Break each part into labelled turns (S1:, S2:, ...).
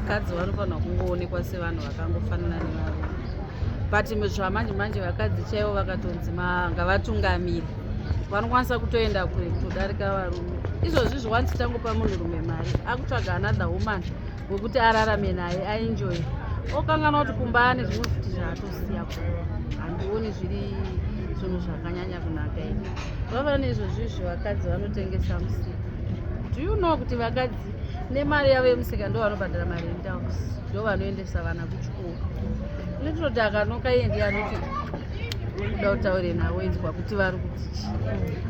S1: vakadzi vanofanira kungoonekwa sevanhu vakangofanana nevarume. But zvamanje manje vakadzi chaivo vakatonzi ngavatungamiri, vanokwanisa kutoenda kure kutodarika varume. Izvozvi zviwanzi tangopa munhurume mari akutsvaga another woman wekuti ararame naye aenjoy, okanganwa kuti kumba ane zvimwe futi zvaatosiyapo. Handioni zviri zvinhu zvakanyanya kunaka ini. Vava neizvozvizvi vakadzi vanotengesa musika. Do you know kuti vakadzi nemari yavo yemusika ndo vanobhadhara marentals, ndo vanoendesa vana kuchikoro. Inototi akanoka endi anoti kuda kutaure navo inzwa kuti vari kuti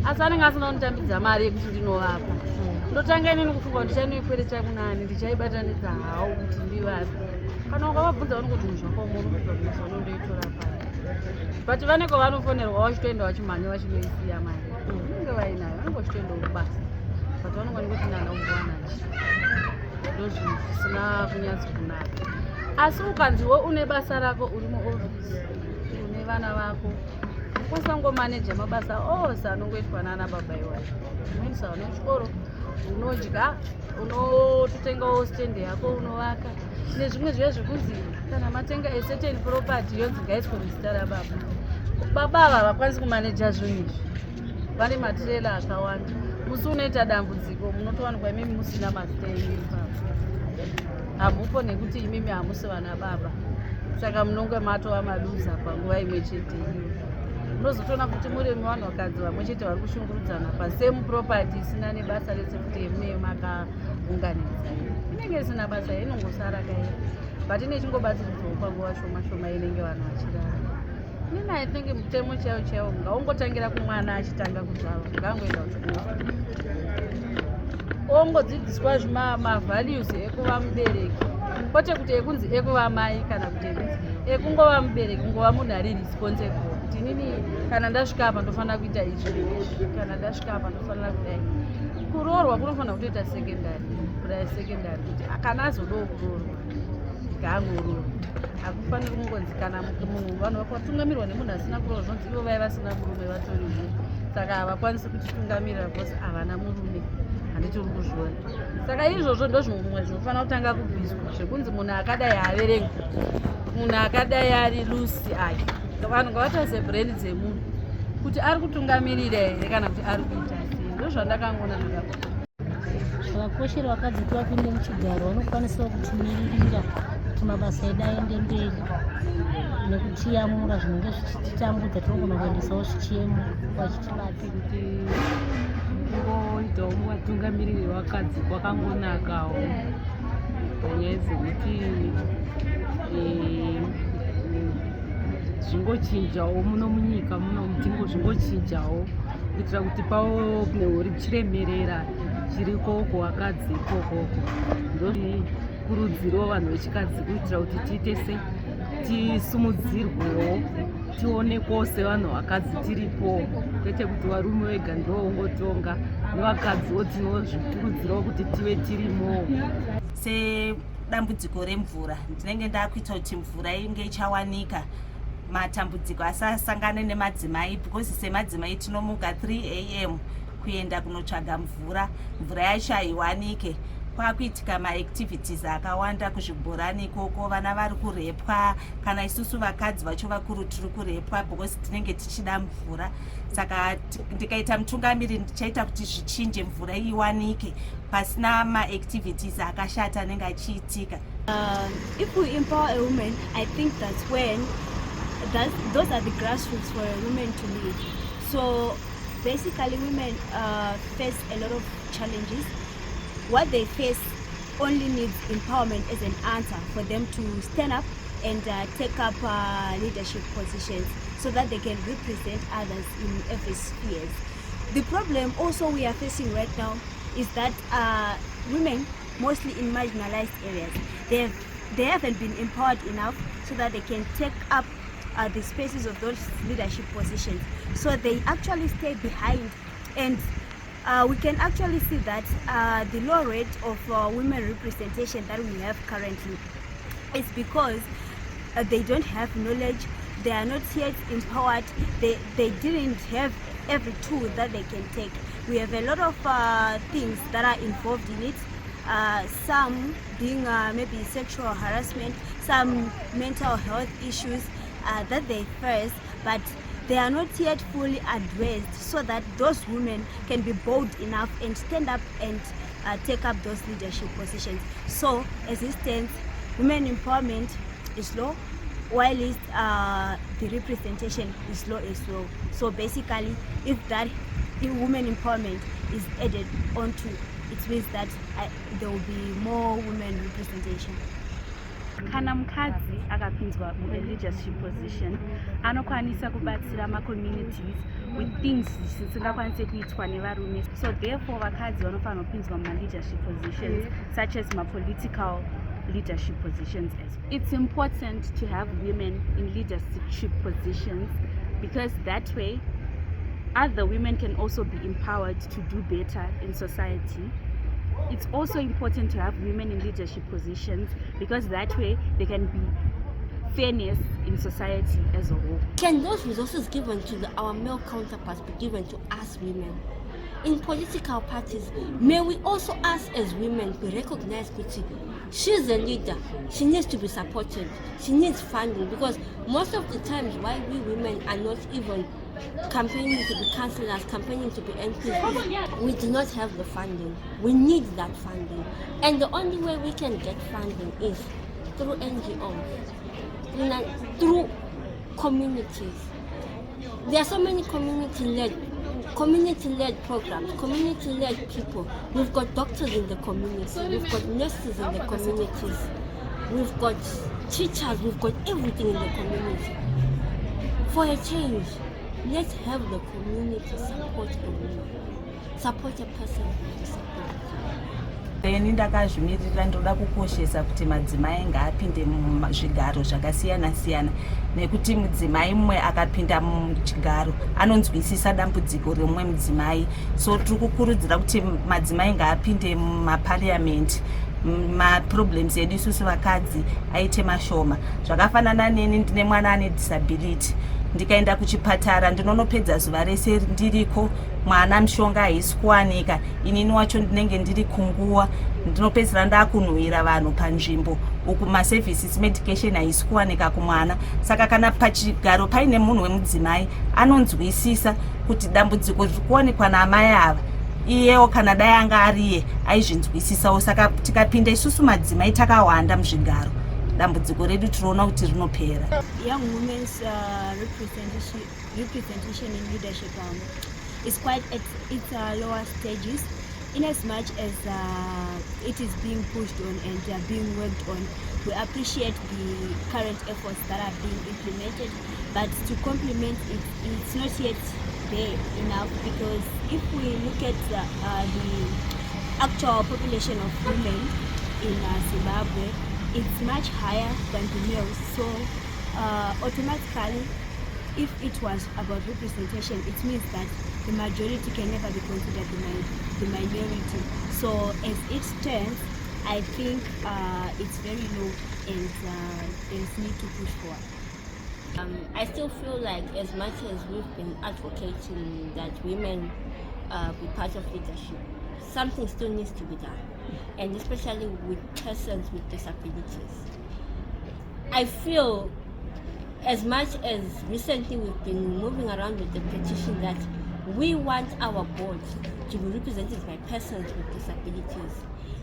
S1: asi anenge asina kunotambidza mari yekuti ndinovapa. Ndotanga inini kufunga kuti ndichanoikwerecha kunani, ndichaibatanidza hawo kuti ndivapi. Kana ukavabvunza vanongoti munhu zvakaomonokutoisa unondoitora pari. But vaneko vanofonerwa vachitoenda vachimhanya vachinoisiya mari. Vanenge vainayo vanongochitoenda kubasa. But vanongoni kuti nana umbowanani. Ndo zvinhu zvisina kunyatso kunaka. Asi ukanziwo une basa rako uri muofisi, une vana vako, usangomaneja mabasa ose anongoitwa nana baba iwayo. Unoisa vana kuchikoro, unodya, unototengawo stendi yako unovaka, nezvimwe zviya zvekunzi kana matenga certain property yonzi ngaiswe muzita rababa. Baba ava havakwanisi kumaneja zvinhu izvi, vane matirela akawanda. Musi unoita dambudziko munotowanikwa imimi musina mazita enyu ipapo. Hamupo nekuti imimi hamusi vana baba, saka munonge matova maduza panguva imwe chete iyo. Munozotoona kuti muri vanhukadzi vamwe chete vari kushungurudzana pasame property isina nebasa rese kuti emunei makaunganidza. Inenge isina basa inongosara kairi, but ine chingobatsiridzawo panguva shoma shoma inenge vanhu vachirara. Nini I think mutemo chaiwo ngaungotangira kumwana achitanga kuzvarwa, ngangoenda kuchikoro. Ongodzidziswa mavalues ekuva mubereki, kwete kuti ekunzi ekuva mai kana kuti ekungova mubereki, kungova munhu ari responsible. Kuti nini kana ndasvika apa ndofanira kuita izvi, kana ndasvika apa ndofanira kudai. Kuroorwa kunofanira kutoita secondary kuti kana azodawo kuroorwa ngaangoroorwa. Hakufaniri kungonzi kana munhu vanhu vakatungamirwa nemunhu asina kuroorwa zvonzi ivo vai vasina murume vatoriwo, saka havakwanisi kutitungamirira because havana murume. Handiti uri kuzviona. Saka izvozvo ndo zvimwe zvinofanira kutanga kubviswa, zvekunzi munhu akadai haaverengi, munhu akadai ari lusi aya. Vanhu ngavatarise brand dzemunhu kuti ari kutungamirira here kana kuti ari kuita sei. Ndo zvandakangoona ndakakona.
S2: Zvakakoshera vakadzi kuti vapinde muchigaro vanokwanisawo kutimiririra kuti mabasa edu aende mberi nekutiyamura zvinenge zvichititambudza tinogona kuendesawo zvichiyemo vachitibata.
S1: Kuti kungoitawo muvatungamiriri vakadzi kwakangonakawo panyaya dzekuti zvingochinjawo muno munyika muno mutingo zvingochinjawo kuitira kuti pavo nehuri chiremerera chiriko kuvakadzi ikokoko. Ndokurudziro vanhu vechikadzi kuitira kuti tiite sei tisumudzirwewo tionekwawo sevanhu vakadzi tiripo, kwete kuti varume vega ndoongotonga, nevakadziwo tinozvikurudzirawo kuti tive tirimo.
S3: Sedambudziko remvura ndinenge ndakuita kuti mvura inge ichawanika, matambudziko asasangane nemadzimai, because semadzimai tinomuka 3 AM kuenda kunotsvaga mvura yacho haiwanike. Kwakuitika maactivities akawanda kuzvibhorani ikoko, vana vari kurepwa, kana isusu vakadzi vacho vakuru tiri kurepwa because tinenge tichida mvura. Saka ndikaita mutungamiri ndichaita kuti zvichinje, mvura iwanike pasina maactivities akashata anenge achiitika.
S4: If we empower a woman, I think that's when those are the grassroots for a woman to lead. So basically women face a lot of challenges. What they face only needs empowerment as an answer for them to stand up and take up leadership positions so that they can represent others in every sphere. The problem also we are facing right now is that women, mostly in marginalized areas, they haven't been empowered enough so that they can take up the spaces of those leadership positions. So they actually stay behind, and we can actually see that the low rate of women representation that we have currently is because they don't have knowledge, they are not yet empowered, they didn't have every tool that they can take. We have a lot of things that are involved in it. some being maybe sexual harassment, some mental health issues that they face, but they are not yet fully addressed, so that those women can be bold enough and stand up and take up those leadership positions. So as it stands, women empowerment is low, while the representation is low as well. So basically, if women empowerment is added onto, it means that there will be more women representation.
S5: Kana mukadzi akapinzwa mu leadership position anokwanisa kubatsira ma communities with things zisingakwanise kuitwa nevarume. So therefore vakadzi vanofanira kupinzwa mu leadership positions such as ma political leadership positions as well. It's important to have women in leadership positions because that way other women can also be empowered to do better in society. It's also important to have women in leadership positions because that way there can be fairness in society as a whole.
S6: Can those resources given to our male counterparts be given to us women? In political parties, may we also us as women be recognized that she's a leader, she needs to be supported, she needs funding, because most of the times why we women are not even campaigning to be councillors, campaigning to be MPs, we do not have the funding. We need that funding. And the only way we can get funding is through NGOs, through communities. There are so many community-led programs, community-led people. We've got doctors in the community, we've got nurses in the communities, we've got teachers, we've got everything in the community. For a change, let's have the community support a woman, support a person who is
S3: Ini ndakazvimirira ndoda kukoshesa kuti madzimai ngaapinde muzvigaro zvakasiyana siyana, nekuti mudzimai mumwe akapinda muchigaro anonzwisisa dambudziko remumwe mudzimai. So tiri kukurudzira kuti madzimai ngaapinde mumaparliament, maproblems edu isusu vakadzi aite mashoma. Zvakafanana neni ndine mwana ane disability, ndikaenda kuchipatara ndinonopedza zuva rese ndiriko, mwana mishonga haisi kuwanika, inini wacho ndinenge ndiri kunguwa, ndinopedzera ndakunhuhwira vanhu panzvimbo uku maservices medication haisi kuwanika kumwana. Saka kana pachigaro paine munhu wemudzimai anonzwisisa kuti dambudziko riri kuwanikwa naamai ava, iyewo kana dai anga ariye aizvinzwisisawo. Saka tikapinda isusu madzimai takawanda muzvigaro, dambudziko redu tinoona kuti rinopera.
S4: Young women's representation in leadership is quite at its lower stages, in as much as it is being pushed on and being worked on. We appreciate the current efforts that are being implemented, but to complement it, it's not yet there enough, because if we look at the actual population of women in Zimbabwe, it's much higher than the males. So automatically, if it was about representation, it means that the majority can never be considered the minority. So as it stands, I think it's very low, and there's need to push forward.
S6: I still feel like as much as we've been advocating that women be part of leadership, something still needs to be done, and especially with persons with disabilities. I feel as much as recently we've been moving around with the petition that we want our board to be represented by persons with disabilities,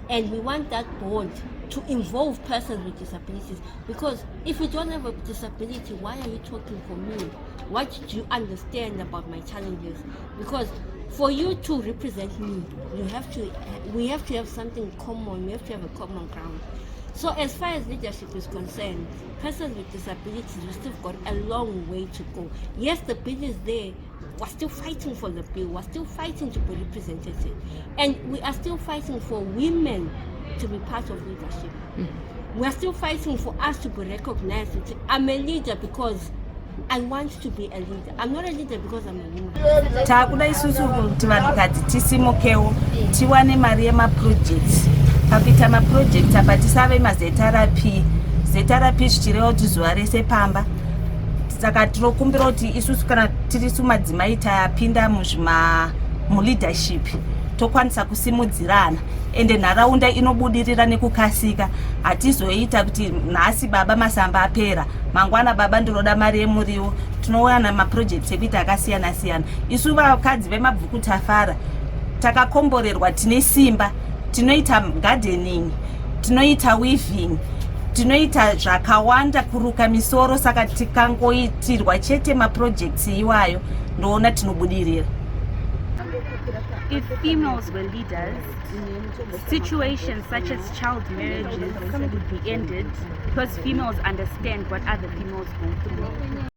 S6: and we want that board to involve persons with disabilities, because if you don't have a disability, why are you talking for me? What do you understand about my challenges? Because for you to represent me, we have to have something common, we have to have a common ground. So as far as leadership is concerned, persons with disabilities, we still got a long way to go. Yes, the bill is there. We're still fighting for the bill. We're still fighting to be represented. And we are still fighting for women to be part of leadership. We're still fighting for us to be recognized. I'm a leader because I want to be a leader. I'm not a leader because I'm a woman.
S3: Takuda isusu kuti vanhukadzi tisimukewo, tiwane mari yemaprojects. Pakuita maprojects apa tisave mazetarapi zvichireva kuti zuva rese pamba. Saka tinokumbira kuti isusu kana tiri madzimai tapinda muleadership, tokwanisa kusimudzirana ende nharaunda inobudirira nekukasika. Hatizoita kuti nhasi baba masamba apera, mangwana baba ndinoda mari yemuriwo. Tinowana maprojects ekuita akasiyana siyana. Isu vakadzi vemabvuku tafara takakomborerwa, tine simba, tinoita gardening, tinoita weaving, tinoita zvakawanda kuruka misoro. Saka tikangoitirwa chete maprojects iwayo ndoona tinobudirira.
S5: If females were leaders, situations such as child marriages would be ended because females understand what other females go through.